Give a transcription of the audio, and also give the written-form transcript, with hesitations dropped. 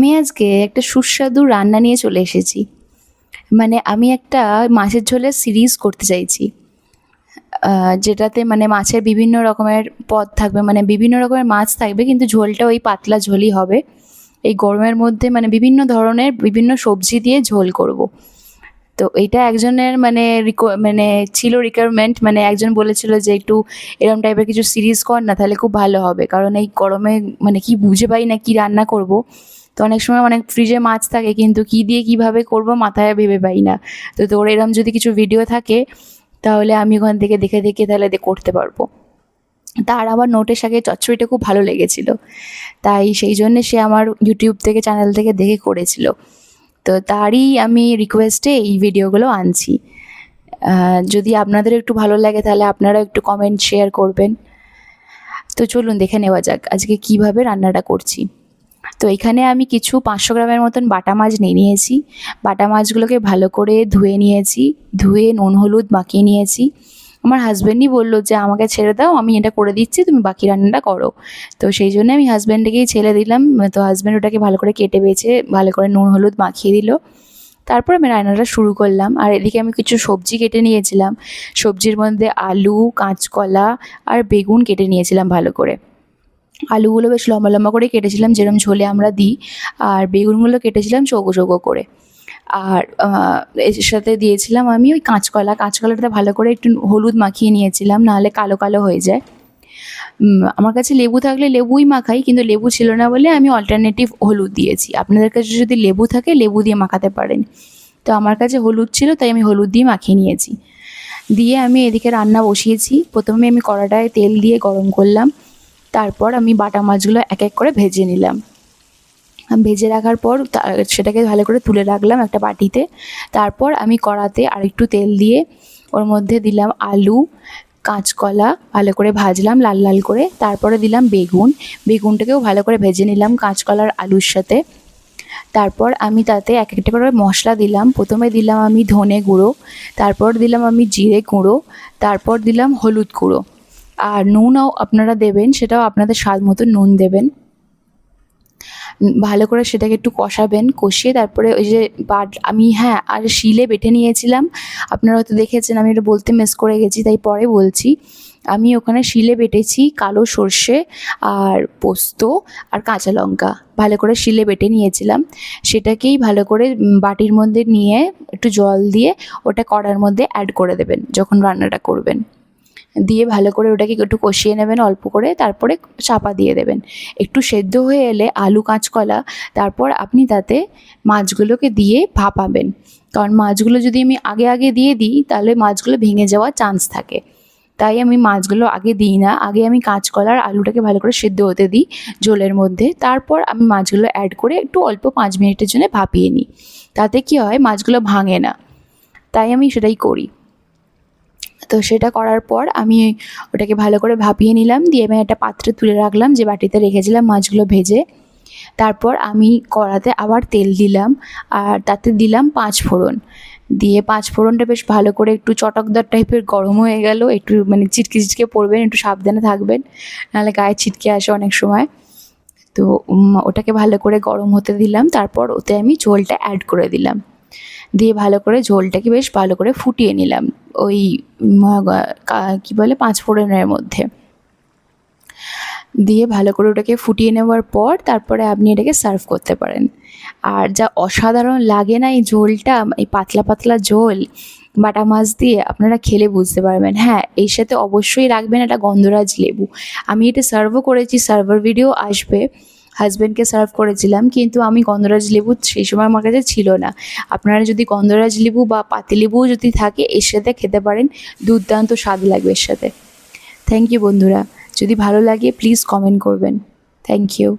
আমি আজকে একটা সুস্বাদু রান্না নিয়ে চলে এসেছি। মানে আমি একটা মাছের ঝোলের সিরিজ করতে চাইছি। যেটাতে মানে মাছের বিভিন্ন রকমের পদ থাকবে, মানে বিভিন্ন রকমের মাছ থাকবে, কিন্তু ঝোলটা ওই পাতলা ঝোলই হবে। এই গরমের মধ্যে মানে বিভিন্ন ধরনের বিভিন্ন সবজি দিয়ে ঝোল করব। তো এইটা একজনের মানে ছিল রিকোয়ারমেন্ট, মানে একজন বলেছিল যে একটু এরকম টাইপের কিছু সিরিজ কর না, তাহলে খুব ভালো হবে। কারণ এই গরমে মানে কি বুঝে পাই না কি রান্না করব। তো অনেক সময় অনেক ফ্রিজে মাছ থাকে, কিন্তু কি দিয়ে কিভাবে করব মাথায় ভেবে পাই না। তো তোর এরম যদি কিছু ভিডিও থাকে তাহলে আমি ওখান থেকে দেখে দেখে তাহলে করতে পারবো। তার আবার নোটে শাকের চচ্চড়িটা খুব ভালো লেগেছিল, তাই সেই জন্যে সে আমার ইউটিউব থেকে চ্যানেল থেকে দেখে করেছিল। তো তারই আমি রিকোয়েস্টে এই ভিডিওগুলো আনছি। যদি আপনাদের একটু ভালো লাগে তাহলে আপনারাও একটু কমেন্ট শেয়ার করবেন। তো চলুন দেখে নেওয়া যাক আজকে কীভাবে রান্নাটা করছি। তো এখানে আমি কিছু 500 গ্রামের মতন বাটা মাছ নিয়ে নিয়েছি। বাটা মাছগুলোকে ভালো করে ধুয়ে নিয়েছি, ধুয়ে নুন হলুদ মাখিয়ে নিয়েছি। আমার হাজব্যান্ডই বললো যে আমাকে ছেড়ে দাও, আমি এটা করে দিচ্ছি, তুমি বাকি রান্নাটা করো। তো সেই জন্য আমি হাজব্যান্ডকেই ছেড়ে দিলাম। তো হাজব্যান্ড ওটাকে ভালো করে কেটে বেছে ভালো করে নুন হলুদ মাখিয়ে দিল। তারপর আমি রান্নাটা শুরু করলাম। আর এদিকে আমি কিছু সবজি কেটে নিয়েছিলাম। সবজির মধ্যে আলু, কাঁচকলা আর বেগুন কেটে নিয়েছিলাম ভালো করে। আলুগুলো বেশ লম্বা লম্বা করে কেটেছিলাম, যেরকম ঝোলে আমরা দিই। আর বেগুনগুলো কেটেছিলাম চৌকো চৌকো করে। আর এর সাথে দিয়েছিলাম আমি ওই কাঁচকলাটা ভালো করে একটু হলুদ মাখিয়ে নিয়েছিলাম, নাহলে কালো কালো হয়ে যায়। আমার কাছে লেবু থাকলে লেবুই মাখাই, কিন্তু লেবু ছিল না বলে আমি অল্টারনেটিভ হলুদ দিয়েছি। আপনাদের কাছে যদি লেবু থাকে লেবু দিয়ে মাখাতে পারেন। তো আমার কাছে হলুদ ছিল তাই আমি হলুদ দিয়ে মাখিয়ে নিয়েছি। দিয়ে আমি এদিকে রান্না বসিয়েছি। প্রথমে আমি কড়াটায় তেল দিয়ে গরম করলাম। তারপর আমি বাটা মাছগুলো এক এক করে ভেজে নিলাম। ভেজে রাখার পর সেটাকে ভালো করে তুলে রাখলাম একটা বাটিতে। তারপর আমি কড়াতে আরেকটু তেল দিয়ে ওর মধ্যে দিলাম আলু, কাঁচকলা ভালো করে ভাজলাম লাল লাল করে। তারপরে দিলাম বেগুনটাকেও ভালো করে ভেজে নিলাম কাঁচকলার আলুর সাথে। তারপর আমি তাতে এক একটা করে মশলা দিলাম। প্রথমে দিলাম আমি ধনে গুঁড়ো, তারপর দিলাম আমি জিরে গুঁড়ো, তারপর দিলাম হলুদ গুঁড়ো। আর নুনও আপনারা দেবেন, সেটাও আপনাদের স্বাদ মতো নুন দেবেন। ভালো করে সেটাকে একটু কষাবেন, কষিয়ে তারপরে ওই যে আমি আর শিলে বেটে নিয়েছিলাম। আপনারা হয়তো দেখেছেন, আমি এটা বলতে মিস করে গেছি তাই পরে বলছি। আমি ওখানে শিলে বেটেছি কালো সর্ষে আর পোস্ত আর কাঁচা লঙ্কা ভালো করে শিলে বেটে নিয়েছিলাম। সেটাকেই ভালো করে বাটির মধ্যে নিয়ে একটু জল দিয়ে ওটা কড়ার মধ্যে অ্যাড করে দেবেন যখন রান্নাটা করবেন। দিয়ে ভালো করে ওটাকে একটু কষিয়ে নেবেন অল্প করে, তারপরে চাপা দিয়ে দেবেন। একটু সেদ্ধ হয়ে এলে আলু কাঁচকলা, তারপর আপনি তাতে মাছগুলোকে দিয়ে ভাপাবেন। কারণ মাছগুলো যদি আমি আগে দিয়ে দিই তাহলে মাছগুলো ভেঙে যাওয়ার চান্স থাকে। তাই আমি মাছগুলো আগে দিই না, আগে আমি কাঁচকলা আর আলুটাকে ভালো করে সেদ্ধ হতে দিই ঝোলের মধ্যে। তারপর আমি মাছগুলো অ্যাড করে একটু অল্প 5 মিনিটের জন্য ভাপিয়ে নিই। তাতে কি হয়, মাছগুলো ভাঙে না, তাই আমি সেটাই করি। তো সেটা করার পর আমি ওটাকে ভালো করে ভাপিয়ে নিলাম। দিয়ে আমি একটা পাত্রে তুলে রাখলাম যে বাটিতে রেখেছিলাম মাছগুলো ভেজে। তারপর আমি কড়াতে আবার তেল দিলাম আর তাতে দিলাম 5 ফোড়ন। দিয়ে 5 ফোড়নটা বেশ ভালো করে একটু চটকদার টাইপের গরম হয়ে গেল। একটু মানে ছিটকে পড়বেন, একটু সাবধানে থাকবেন, নাহলে গায়ে ছিটকে আসে অনেক সময়। তো ওটাকে ভালো করে গরম হতে দিলাম। তারপর ওতে আমি ঝোলটা অ্যাড করে দিলাম। দিয়ে ভালো করে ঝোলটাকে বেশ ভালো করে ফুটিয়ে নিলাম ওই কী বলে 5 ফোড়নের মধ্যে। দিয়ে ভালো করে ওটাকে ফুটিয়ে নেওয়ার পর তারপরে আপনি এটাকে সার্ভ করতে পারেন। আর যা অসাধারণ লাগে না এই ঝোলটা, এই পাতলা পাতলা ঝোল বাটা মাছ দিয়ে, আপনারা খেলে বুঝতে পারবেন। হ্যাঁ, এর সাথে অবশ্যই রাখবেন একটা গন্ধরাজ লেবু। আমি এটা সার্ভও করেছি, সার্ভার ভিডিও আসবে। হাজব্যান্ডকে সার্ভ করেছিলাম, কিন্তু আমি গন্ধরাজ লেবু সেই সময় আমার কাছে ছিল না। আপনারা যদি গন্ধরাজ লেবু বা পাতিলেবুও যদি থাকে এর সাথে খেতে পারেন, দুর্দান্ত স্বাদ লাগবে এর সাথে। থ্যাংক ইউ বন্ধুরা, যদি ভালো লাগে প্লিজ কমেন্ট করবেন। Thank you.